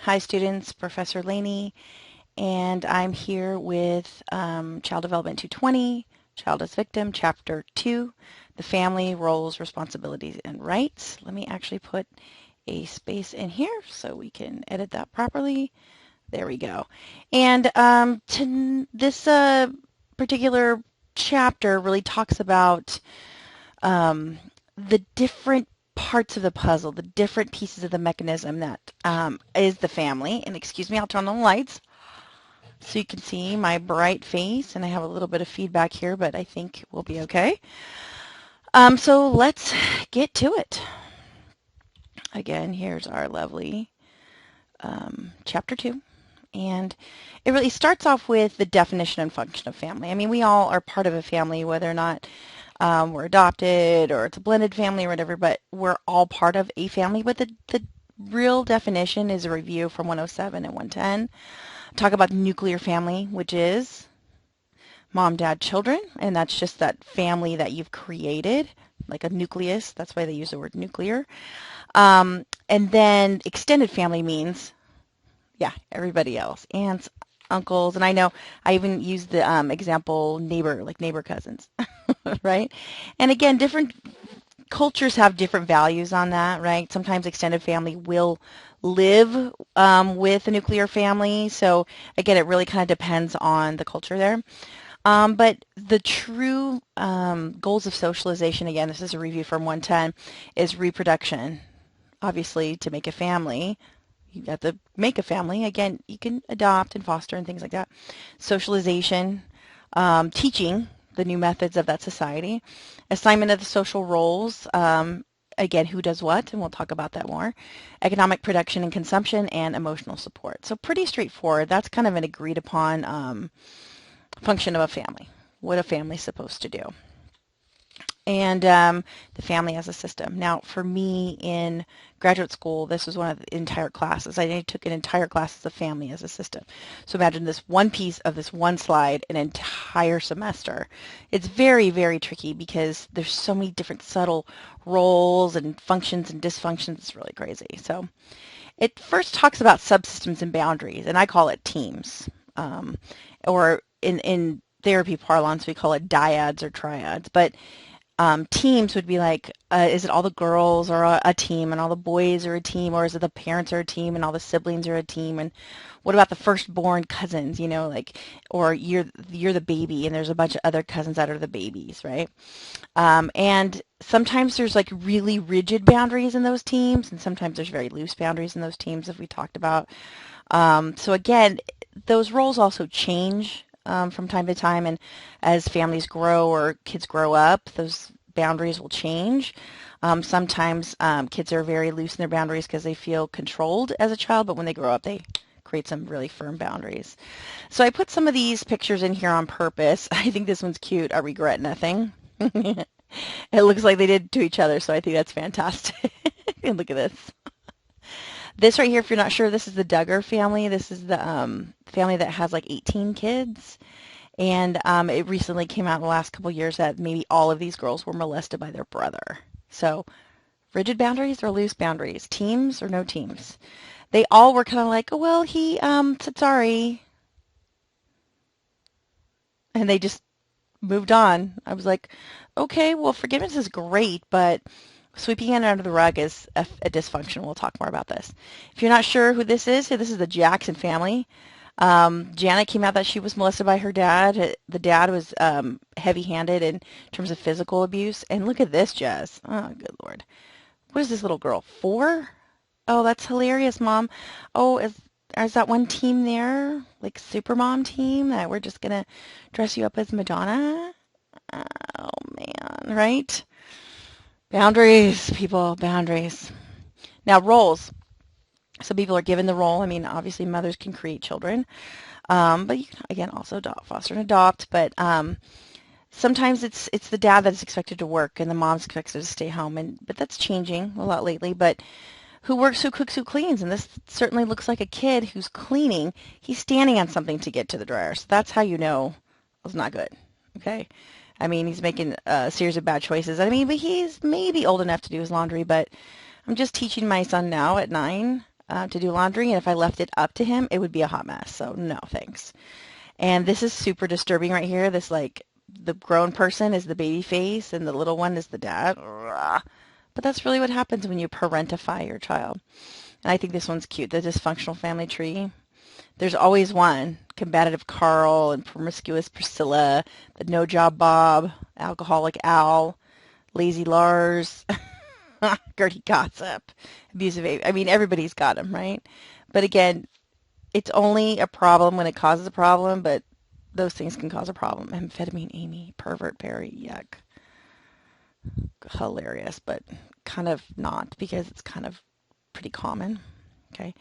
Hi students, Professor Laney, and I'm here with Child Development 220, Child as Victim, Chapter 2, the Family, Roles, Responsibilities, and Rights. Let me actually put a space in here so we can edit that properly. There we go. And this particular chapter really talks about the different parts of the puzzle, the different pieces of the mechanism that is the family. And excuse me, I'll turn on the lights so you can see my bright face. And I have a little bit of feedback here, but I think we'll be okay. So let's get to it. Again, here's our lovely chapter 2. And it really starts off with the definition and function of family. I mean, we all are part of a family, whether or not we're adopted or it's a blended family or whatever, but we're all part of a family. But the real definition is a review from 107 and 110. Talk about the nuclear family, which is mom, dad, children, and that's just that family that you've created, like a nucleus. That's why they use the word nuclear. And then extended family means, yeah, everybody else, aunts, uncles, and I know I even used the example neighbor, like neighbor cousins, right? And again, different cultures have different values on that, right? Sometimes extended family will live with a nuclear family. So again, it really kind of depends on the culture there. But the true goals of socialization, again, this is a review from 110, is reproduction. Obviously, to make a family, you have to make a family. Again, you can adopt and foster and things like that. Socialization, teaching the new methods of that society, assignment of the social roles, again, who does what, and we'll talk about that more, economic production and consumption, and emotional support. So pretty straightforward. That's kind of an agreed upon function of a family, what a family's supposed to do. And the family as a system. Now, for me in graduate school, this was one of the entire classes. I took an entire class as a family as a system. So imagine this one piece of this one slide an entire semester. It's very, very tricky because there's so many different subtle roles and functions and dysfunctions. It's really crazy. So it first talks about subsystems and boundaries, and I call it teams. Or in therapy parlance, we call it dyads or triads. But teams would be like, is it all the girls are a team and all the boys are a team, or is it the parents are a team and all the siblings are a team? And what about the firstborn cousins, you know, like, or you're the baby and there's a bunch of other cousins that are the babies, right? And sometimes there's like really rigid boundaries in those teams, and sometimes there's very loose boundaries in those teams, as we talked about. So again, those roles also change from time to time, and as families grow or kids grow up, those boundaries will change. Sometimes kids are very loose in their boundaries because they feel controlled as a child, but when they grow up, they create some really firm boundaries. So I put some of these pictures in here on purpose. I think this one's cute. I regret nothing. It looks like they did to each other, so I think that's fantastic. And look at this. This right here, if you're not sure, this is the Duggar family. This is the family that has like 18 kids. And it recently came out in the last couple of years that maybe all of these girls were molested by their brother. So rigid boundaries or loose boundaries? Teams or no teams? They all were kind of like, oh, well, he said sorry. And they just moved on. I was like, okay, well, forgiveness is great, but sweeping it under the rug is a dysfunction. We'll talk more about this. If you're not sure who this is the Jackson family. Janet came out that she was molested by her dad. The dad was heavy-handed in terms of physical abuse. And look at this, Jess. Oh, good Lord. What is this little girl? 4? Oh, that's hilarious, Mom. Oh, is that one team there? Like Super Mom team that we're just going to dress you up as Madonna? Oh, man, right? Boundaries, people, boundaries. Now, roles. So people are given the role. I mean, obviously mothers can create children, but you can, again, also adopt, foster and adopt. But sometimes it's the dad that's expected to work and the mom's expected to stay home. But that's changing a lot lately. But who works, who cooks, who cleans? And this certainly looks like a kid who's cleaning. He's standing on something to get to the dryer. So that's how you know it's not good. Okay. I mean, he's making a series of bad choices. I mean, but he's maybe old enough to do his laundry, but I'm just teaching my son now at 9 to do laundry, and if I left it up to him, it would be a hot mess. So no, thanks. And this is super disturbing right here. This like the grown person is the baby face and the little one is the dad. But that's really what happens when you parentify your child. And I think this one's cute, the dysfunctional family tree. There's always one, combative Carl and promiscuous Priscilla, the no-job Bob, alcoholic Al, lazy Lars, Gertie Gossip, abusive Amy. I mean, everybody's got them, right? But again, it's only a problem when it causes a problem, but those things can cause a problem. Amphetamine Amy, pervert Perry, yuck. Hilarious, but kind of not because it's kind of pretty common. Okay.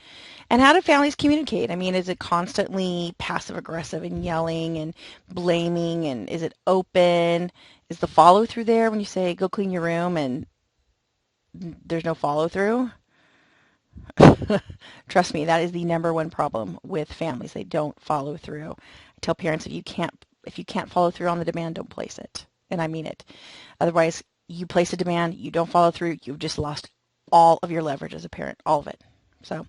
And how do families communicate? I mean, is it constantly passive aggressive and yelling and blaming? And is it open? Is the follow through there when you say, go clean your room and there's no follow through? Trust me, that is the number one problem with families. They don't follow through. I tell parents if you can't follow through on the demand, don't place it. And I mean it. Otherwise, you place a demand, you don't follow through, you've just lost all of your leverage as a parent, all of it. So,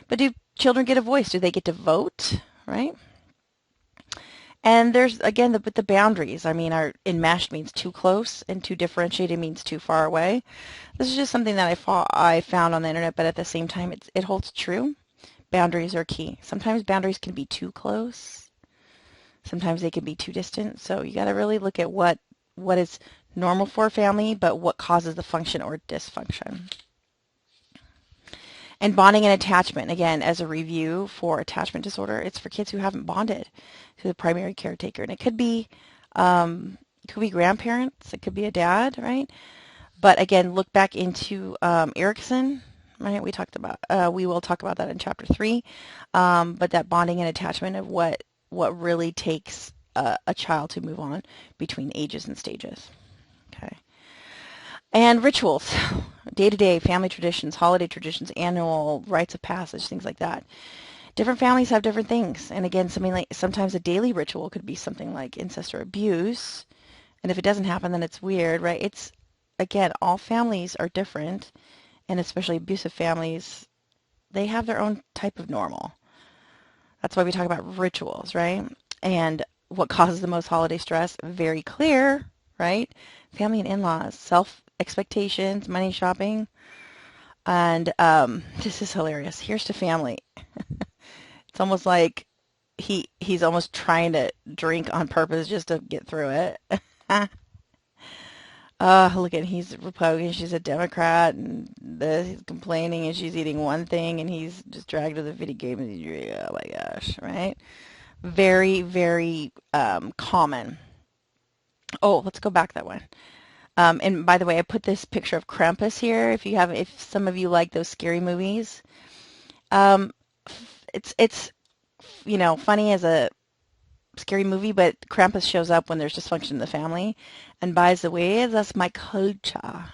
but do children get a voice? Do they get to vote, right? And there's, again, the boundaries. I mean, enmeshed means too close, and too differentiated means too far away. This is just something that I found on the internet, but at the same time, it holds true. Boundaries are key. Sometimes boundaries can be too close. Sometimes they can be too distant. So you got to really look at what is normal for a family, but what causes the function or dysfunction. And bonding and attachment, again, as a review for attachment disorder, it's for kids who haven't bonded to the primary caretaker. And it could be grandparents, it could be a dad, right? But again, look back into Erickson, right? We will talk about that in chapter 3. But that bonding and attachment of what really takes a child to move on between ages and stages. Okay. And rituals, day-to-day family traditions, holiday traditions, annual rites of passage, things like that. Different families have different things. And again, sometimes a daily ritual could be something like incest or abuse. And if it doesn't happen, then it's weird, right? Again, all families are different, and especially abusive families, they have their own type of normal. That's why we talk about rituals, right? And what causes the most holiday stress? Very clear, right? Family and in-laws, self-expectations, money shopping. And this is hilarious. Here's to family. It's almost like he's almost trying to drink on purpose just to get through it. Look at he's a Republican, she's a Democrat, and he's complaining, and she's eating one thing, and he's just dragged to the video game. Oh my gosh, right? Very, very common. Oh, let's go back that one. And by the way, I put this picture of Krampus here. If some of you like those scary movies, it's funny as a scary movie, but Krampus shows up when there's dysfunction in the family. And by the way, that's my culture.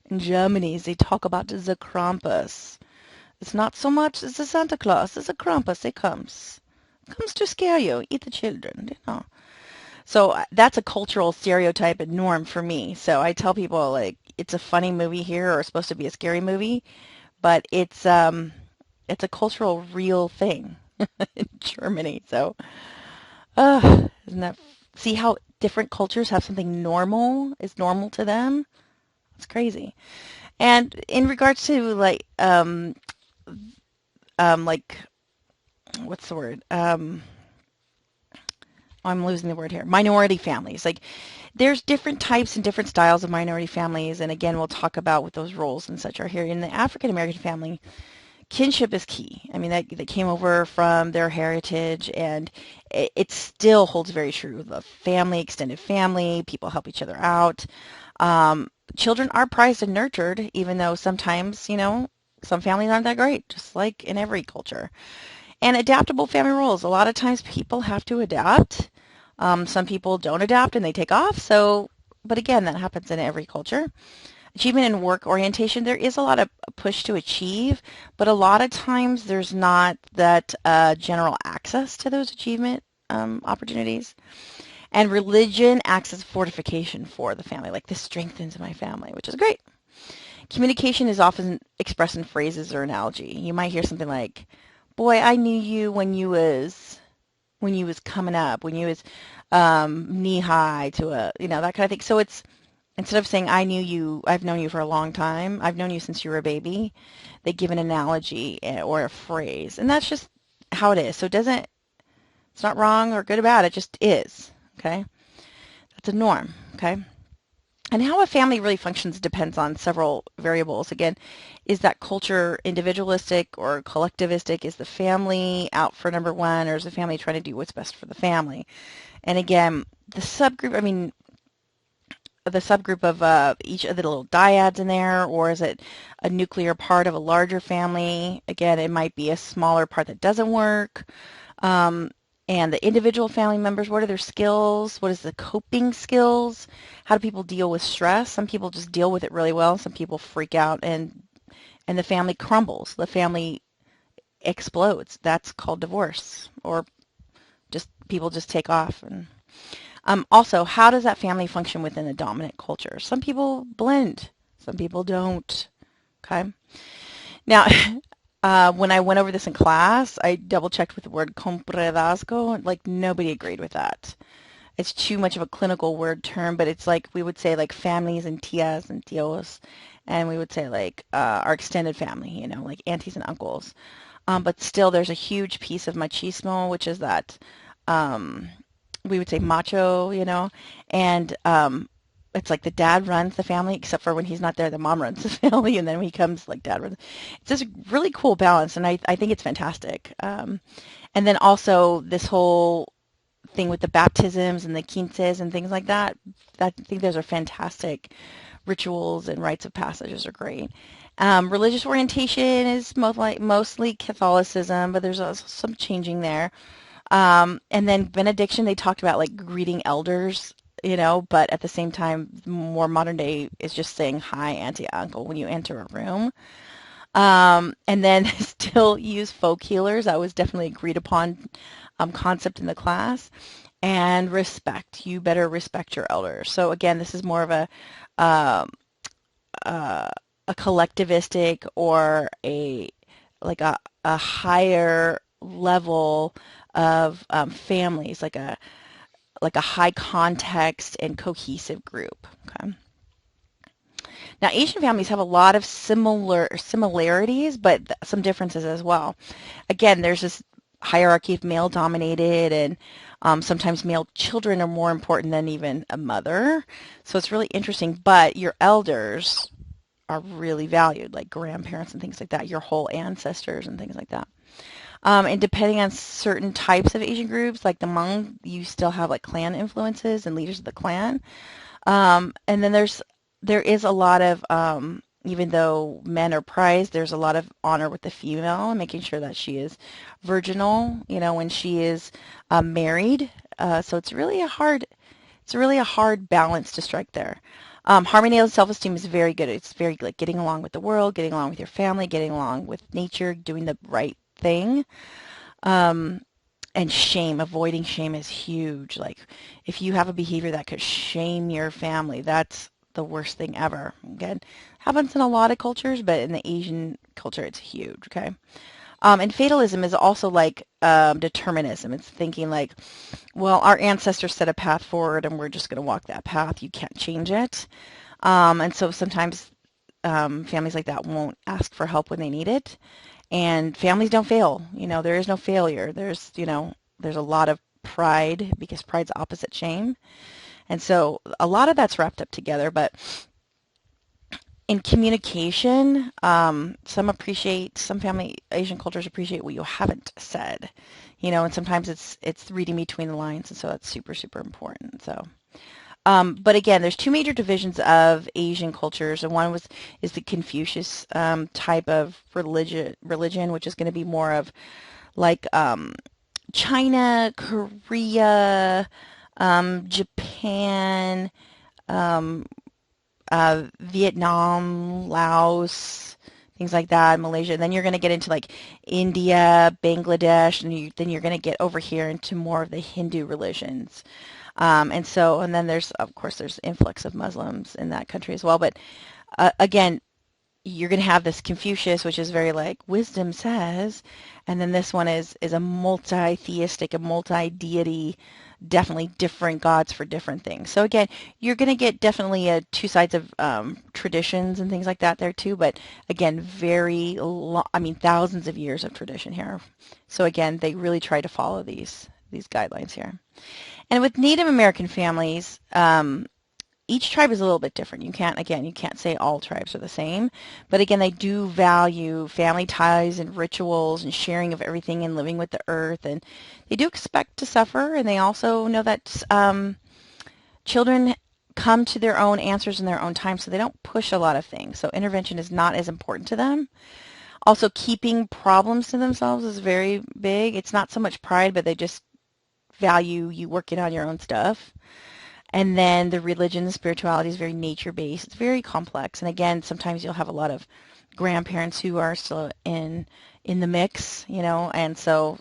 In Germany, they talk about the Krampus. It's not so much as the Santa Claus, it's a Krampus. It comes to scare you, eat the children. So that's a cultural stereotype and norm for me. So I tell people, like, it's a funny movie here, or it's supposed to be a scary movie, but it's a cultural real thing in Germany. So isn't that, see how different cultures have something is normal to them? It's crazy. And in regards to like what's the word? I'm losing the word here. Minority families. Like, there's different types and different styles of minority families, and again, we'll talk about what those roles and such are here. In the African American family, kinship is key. I mean, that came over from their heritage, and it still holds very true. The family, extended family, people help each other out. Children are prized and nurtured, even though sometimes, some families aren't that great, just like in every culture. And adaptable family roles. A lot of times people have to adapt. Some people don't adapt and they take off. But again, that happens in every culture. Achievement and work orientation, there is a lot of push to achieve, but a lot of times there's not that general access to those achievement opportunities. And religion acts as fortification for the family. Like, this strengthens my family, which is great. Communication is often expressed in phrases or analogy. You might hear something like, "Boy, I knew you when you was coming up, when you was knee high to a, that kind of thing." So it's instead of saying I knew you, I've known you for a long time, I've known you since you were a baby, they give an analogy or a phrase, and that's just how it is. So it's not wrong or good or bad, it just is. Okay, that's a norm. Okay. And how a family really functions depends on several variables. Again, is that culture individualistic or collectivistic? Is the family out for number one, or is the family trying to do what's best for the family? And again, the subgroup of each of the little dyads in there, or is it a nuclear part of a larger family? Again, it might be a smaller part that doesn't work. Um, and the individual family members, what are their skills? What is the coping skills? How do people deal with stress? Some people just deal with it really well. Some people freak out and the family crumbles. The family explodes. That's called divorce, or just people just take off. And also, how does that family function within the dominant culture? Some people blend, some people don't. Okay. Now, when I went over this in class, I double checked with the word compadrazgo. Like nobody agreed with that. It's too much of a clinical word term, but it's like we would say like families and tias and tios, and we would say like our extended family, like aunties and uncles. But still, there's a huge piece of machismo, which is that um, we would say macho, and it's like the dad runs the family, except for when he's not there, the mom runs the family, and then when he comes, like dad runs. It's just a really cool balance, and I think it's fantastic. And then also this whole thing with the baptisms and the quinces and things like that, I think those are fantastic rituals, and rites of passages are great. Religious orientation is mostly Catholicism, but there's also some changing there. And then benediction, they talked about like greeting elders, but at the same time, more modern day is just saying hi, auntie, uncle when you enter a room. And then still use folk healers. That was definitely agreed upon concept in the class. And respect. You better respect your elders. So again, this is more of um, uh, a collectivistic or a higher level of families, like a high context and cohesive group. Okay. Now, Asian families have a lot of similarities, but some differences as well. Again, there's this hierarchy of male dominated, and sometimes male children are more important than even a mother. So it's really interesting, but your elders are really valued, like grandparents and things like that, your whole ancestors and things like that. And depending on certain types of Asian groups, like the Hmong, you still have like clan influences and leaders of the clan. And then there is a lot of even though men are prized, there's a lot of honor with the female and making sure that she is virginal, when she is married. So it's really a hard balance to strike there. Harmony and self-esteem is very good. It's very like getting along with the world, getting along with your family, getting along with nature, doing the right thing. Um, and shame, avoiding shame is huge. Like if you have a behavior that could shame your family, that's the worst thing ever. Again, happens in a lot of cultures, but in the Asian culture, it's huge. Okay. And fatalism is also like determinism. It's thinking like, well, our ancestors set a path forward and we're just going to walk that path. You can't change it. And so sometimes families like that won't ask for help when they need it. And families don't fail. There is no failure. There's a lot of pride because pride's opposite shame. And so a lot of that's wrapped up together, but in communication, some family Asian cultures appreciate what you haven't said, and sometimes it's reading between the lines, and so that's super, super important. So, but again, there's two major divisions of Asian cultures, and one is the Confucius type of religion, which is going to be more of like China, Korea, Japan, um, Vietnam, Laos, things like that, Malaysia. And then you're going to get into like India, Bangladesh, and then you're going to get over here into more of the Hindu religions. And then there's, of course, there's influx of Muslims in that country as well. But again, you're going to have this Confucius, which is very like wisdom says, and then this one is a multi-theistic, a multi-deity, definitely different gods for different things. So again, you're going to get definitely two sides of traditions and things like that there too, but again, I mean, thousands of years of tradition here. So again, they really try to follow these guidelines here. And with Native American families, each tribe is a little bit different. You can't say all tribes are the same, but again, they do value family ties and rituals and sharing of everything and living with the earth, and they do expect to suffer, and they also know that children come to their own answers in their own time, so they don't push a lot of things. So intervention is not as important to them. Also, keeping problems to themselves is very big. It's not so much pride, but they just value you working on your own stuff. And then the religion, the spirituality is very nature-based. It's very complex. And again, sometimes you'll have a lot of grandparents who are still in the mix, and so,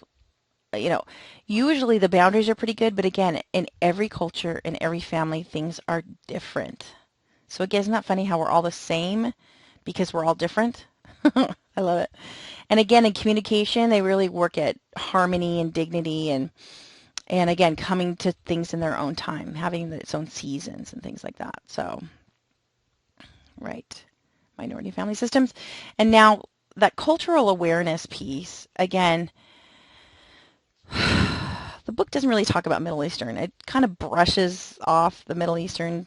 usually the boundaries are pretty good, but again, in every culture, in every family, things are different. So again, isn't that funny how we're all the same because we're all different? I love it. And again, in communication, they really work at harmony and dignity and again, coming to things in their own time, having its own seasons and things like that. So, right, minority family systems. And now that cultural awareness piece, again, the book doesn't really talk about Middle Eastern. It kind of brushes off the Middle Eastern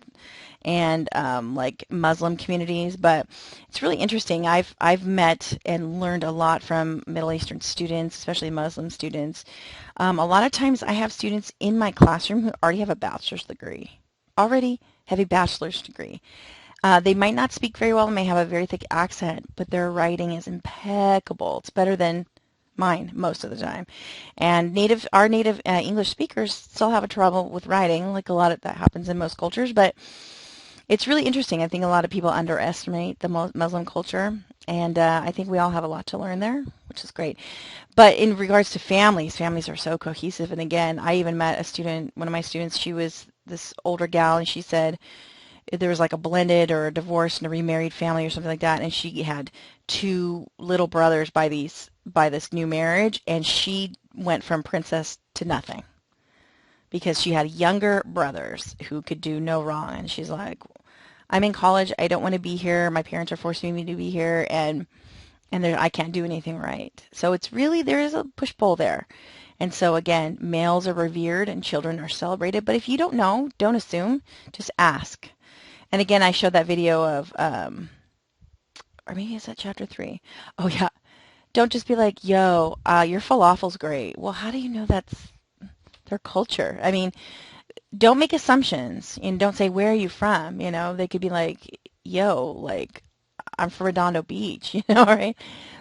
and like Muslim communities, but it's really interesting. I've met and learned a lot from Middle Eastern students, especially Muslim students. A lot of times I have students in my classroom who already have a bachelor's degree, They might not speak very well and may have a very thick accent, but their writing is impeccable. It's better than mine most of the time. And our native English speakers still have a trouble with writing, like a lot of that happens in most cultures, but it's really interesting. I think a lot of people underestimate the Muslim culture, and I think we all have a lot to learn there, which is great. But in regards to families are so cohesive. And again, I even met a student, one of my students, she was this older gal, and she said there was like a blended or a divorced and a remarried family or something like that, and she had two little brothers by this new marriage, and she went from princess to nothing because she had younger brothers who could do no wrong. And she's like, I'm in college, I don't want to be here, my parents are forcing me to be here, and I can't do anything right. So it's really, there is a push-pull there. And so again, males are revered and children are celebrated, but if you don't know, don't assume, just ask. And again, I showed that video of, or maybe is that chapter 3? Oh yeah, don't just be like, yo, your falafel's great. Well, how do you know that's their culture? I mean, don't make assumptions and don't say, where are you from? They could be like, yo, like, I'm from Redondo Beach, right?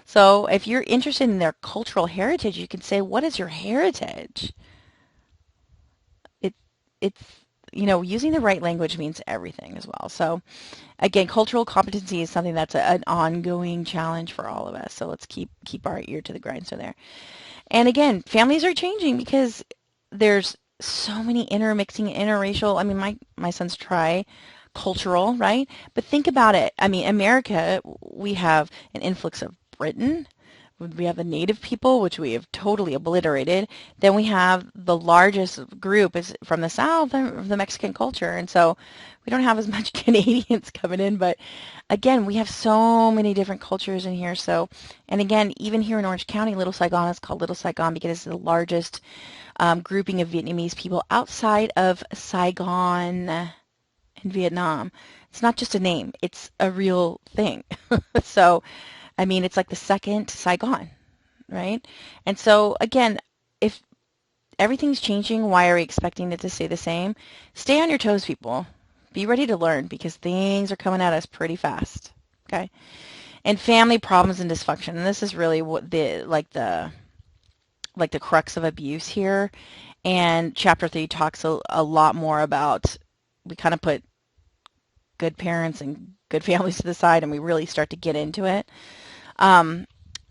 So if you're interested in their cultural heritage, you can say, what is your heritage? It's, using the right language means everything as well. So again, cultural competency is something that's an ongoing challenge for all of us. So let's keep our ear to the grindstone there. And again, families are changing because there's so many intermixing, interracial. I mean, my son's tri-cultural, right? But think about it. I mean, America, we have an influx of Britain. We have the native people, which we have totally obliterated. Then we have the largest group is from the South, the Mexican culture. And so we don't have as much Canadians coming in. But again, we have so many different cultures in here. So, and again, even here in Orange County, Little Saigon is called Little Saigon because it's the largest grouping of Vietnamese people outside of Saigon in Vietnam. It's not just a name, it's a real thing. So, I mean, it's like the second Saigon, right? And so, again, if everything's changing, why are we expecting it to stay the same? Stay on your toes, people. Be ready to learn because things are coming at us pretty fast, okay? And family problems and dysfunction. And this is really what the crux of abuse here. And chapter 3 talks a lot more about, we kind of put good parents and good families to the side and we really start to get into it.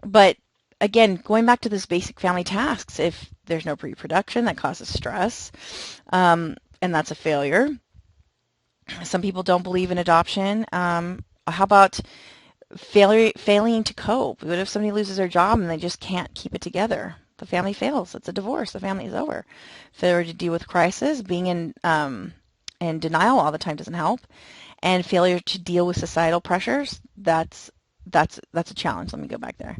But again, going back to those basic family tasks, if there's no reproduction, that causes stress, and that's a failure. Some people don't believe in adoption. How about failing to cope. What if somebody loses their job and they just can't keep it together? The family fails. It's a divorce. The family is over. Failure to deal with crisis, being in denial all the time doesn't help, and failure to deal with societal pressures, that's a challenge. Let me go back there.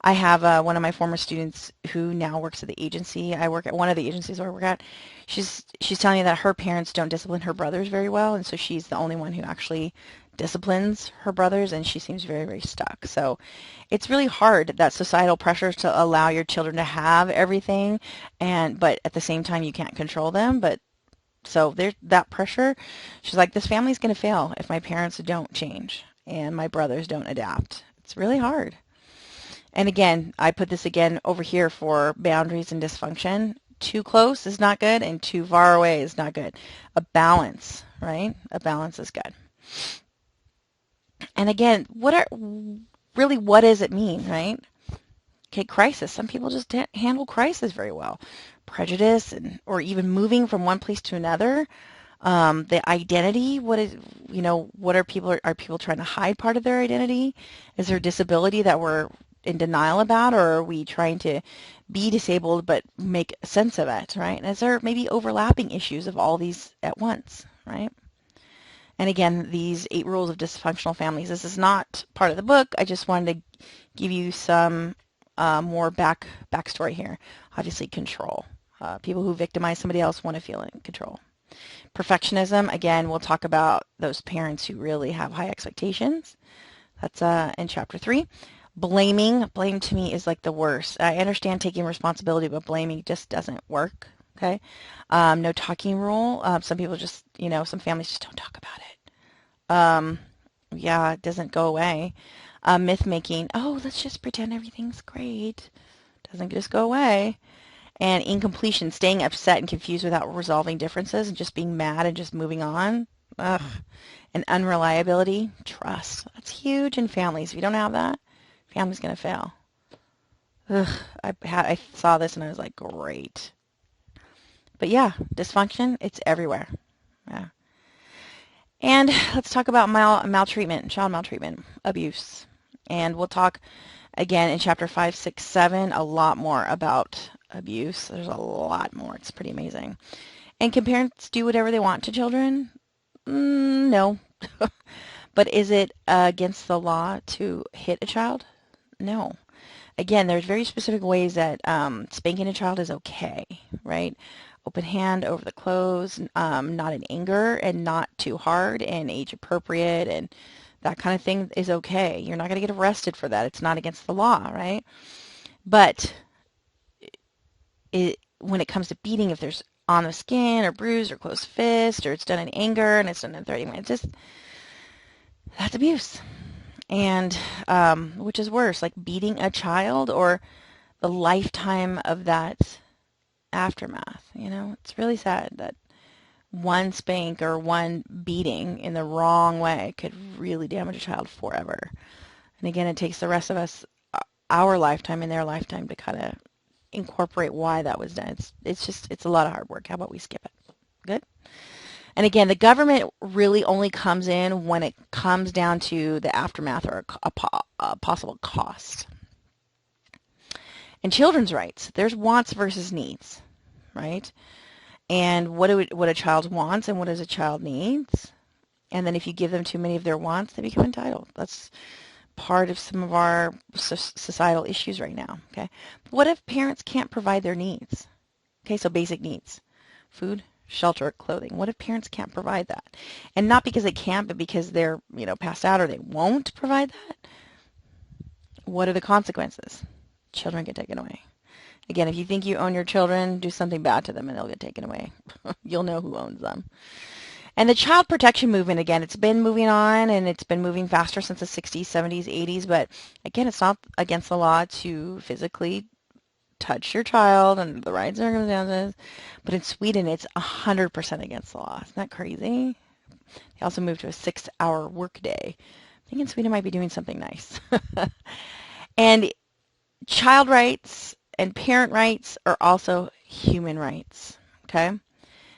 I have one of my former students who now works at the agency. I work at one of the agencies I work at. She's telling me that her parents don't discipline her brothers very well, and so she's the only one who actually disciplines her brothers, and she seems very, very stuck. So it's really hard, that societal pressures to allow your children to have everything, but at the same time you can't control them. But so there's that pressure. She's like, this family's going to fail if my parents don't change and my brothers don't adapt. It's really hard. And again, I put this again over here for boundaries and dysfunction. Too close is not good, and too far away is not good. A balance, right? A balance is good. And again, what does it mean, right? Okay, crisis. Some people just can't handle crisis very well. Prejudice, or even moving from one place to another. The identity, what are people trying to hide part of their identity? Is there disability that we're in denial about, or are we trying to be disabled but make sense of it, right? And is there maybe overlapping issues of all these at once, right? And again, these 8 rules of dysfunctional families, this is not part of the book. I just wanted to give you some more backstory here. Obviously, control. People who victimize somebody else want to feel in control. Perfectionism, again, we'll talk about those parents who really have high expectations. That's in chapter 3. Blaming, blame to me is like the worst. I understand taking responsibility, but blaming just doesn't work, okay? No talking rule. Some people just, some families just don't talk about it. Yeah, it doesn't go away. Myth making, oh, let's just pretend everything's great. Doesn't just go away. And incompletion, staying upset and confused without resolving differences and just being mad and just moving on. Ugh. And unreliability, trust. That's huge in families. If you don't have that, family's going to fail. Ugh. I saw this and I was like, great. But yeah, dysfunction, it's everywhere. Yeah. And let's talk about maltreatment, child maltreatment, abuse. And we'll talk again in chapter 5, 6, 7 a lot more about abuse. There's a lot more. It's pretty amazing. And can parents do whatever they want to children? No. But is it against the law to hit a child? No. Again, there's very specific ways that spanking a child is okay, right? Open hand over the clothes, not in anger and not too hard and age appropriate, and that kind of thing is okay. You're not going to get arrested for that. It's not against the law, right? But when it comes to beating, if there's on the skin or bruise or closed fist, or it's done in anger and it's done in 30 minutes, that's abuse. And which is worse, like beating a child or the lifetime of that aftermath? It's really sad that one spank or one beating in the wrong way could really damage a child forever. And again, it takes the rest of us, our lifetime and their lifetime, to kind of incorporate why that was done. It's a lot of hard work. How about we skip it? Good? And again, the government really only comes in when it comes down to the aftermath or a possible cost. And children's rights, there's wants versus needs, right? And what a child wants and what does a child needs. And then if you give them too many of their wants, they become entitled. That's part of some of our societal issues right now, okay? What if parents can't provide their needs? Okay, so basic needs, food, shelter, clothing. What if parents can't provide that? And not because they can't, but because they're, passed out or they won't provide that? What are the consequences? Children get taken away. Again, if you think you own your children, do something bad to them and they'll get taken away. You'll know who owns them. And the child protection movement, again, it's been moving on and it's been moving faster since the 60s, 70s, 80s. But again, it's not against the law to physically touch your child under the right circumstances. But in Sweden, it's 100% against the law. Isn't that crazy? They also moved to a 6-hour workday. I think in Sweden might be doing something nice. And child rights and parent rights are also human rights, okay?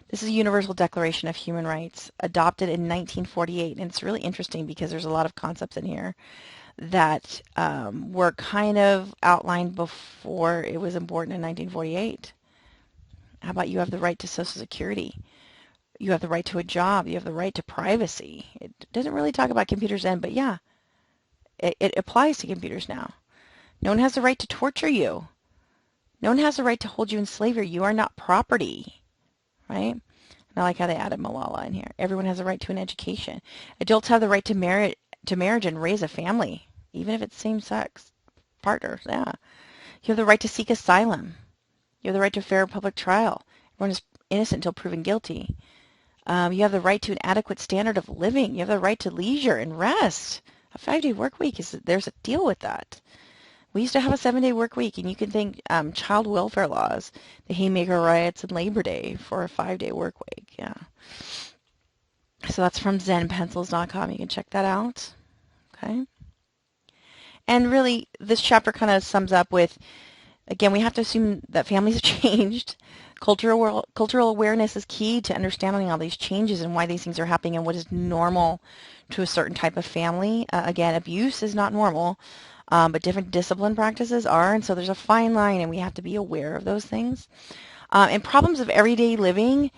This is a Universal Declaration of Human Rights, adopted in 1948, and it's really interesting because there's a lot of concepts in here that were kind of outlined before it was important in 1948. How about you have the right to Social Security? You have the right to a job. You have the right to privacy. It doesn't really talk about computers then, but yeah, it applies to computers now. No one has the right to torture you. No one has the right to hold you in slavery. You are not property, right? And I like how they added Malala in here. Everyone has the right to an education. Adults have the right to marriage and raise a family, even if it's same-sex partners. Yeah. You have the right to seek asylum. You have the right to a fair public trial. Everyone is innocent until proven guilty. You have the right to an adequate standard of living. You have the right to leisure and rest. A 5-day work week there's a deal with that. We used to have a 7-day work week, and you can thank child welfare laws, the Haymaker riots, and Labor Day for a 5-day work week. Yeah. So that's from zenpencils.com. You can check that out. Okay. And really, this chapter kind of sums up with, again, we have to assume that families have changed. Cultural awareness is key to understanding all these changes and why these things are happening and what is normal to a certain type of family. Again, abuse is not normal, but different discipline practices are, and so there's a fine line, and we have to be aware of those things. And problems of everyday living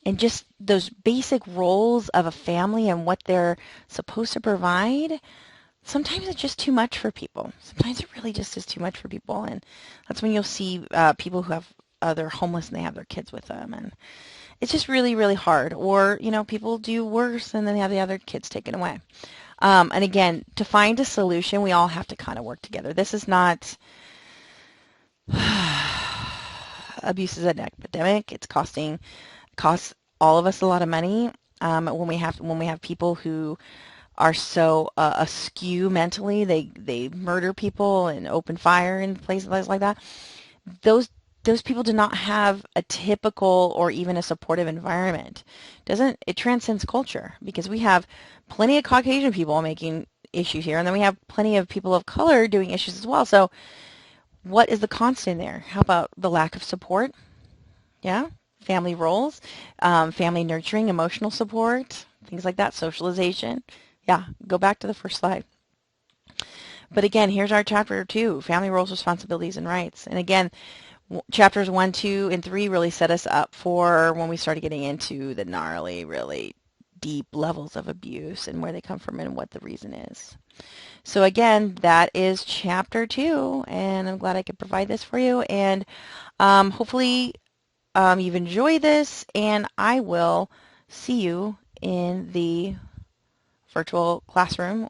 and just those basic roles of a family and what they're supposed to provide, sometimes it's just too much for people. Sometimes it really just is too much for people, and that's when you'll see people who have they're homeless and they have their kids with them, and it's just really, really hard. Or, people do worse and then they have the other kids taken away. And again, to find a solution, we all have to kind of work together. This is not abuse is an epidemic. It costs all of us a lot of money when we have people who are so askew mentally. They murder people and open fire in places like that. Those people do not have a typical or even a supportive environment. It transcends culture, because we have plenty of Caucasian people making issues here, and then we have plenty of people of color doing issues as well. So what is the constant there? How about the lack of support? Yeah, family roles, family nurturing, emotional support, things like that, socialization. Yeah, go back to the first slide. But again, here's our chapter 2, family roles, responsibilities, and rights. And again, chapters 1, 2, and 3 really set us up for when we started getting into the gnarly, really deep levels of abuse and where they come from and what the reason is. So again, that is chapter 2, and I'm glad I could provide this for you. And hopefully you've enjoyed this, and I will see you in the virtual classroom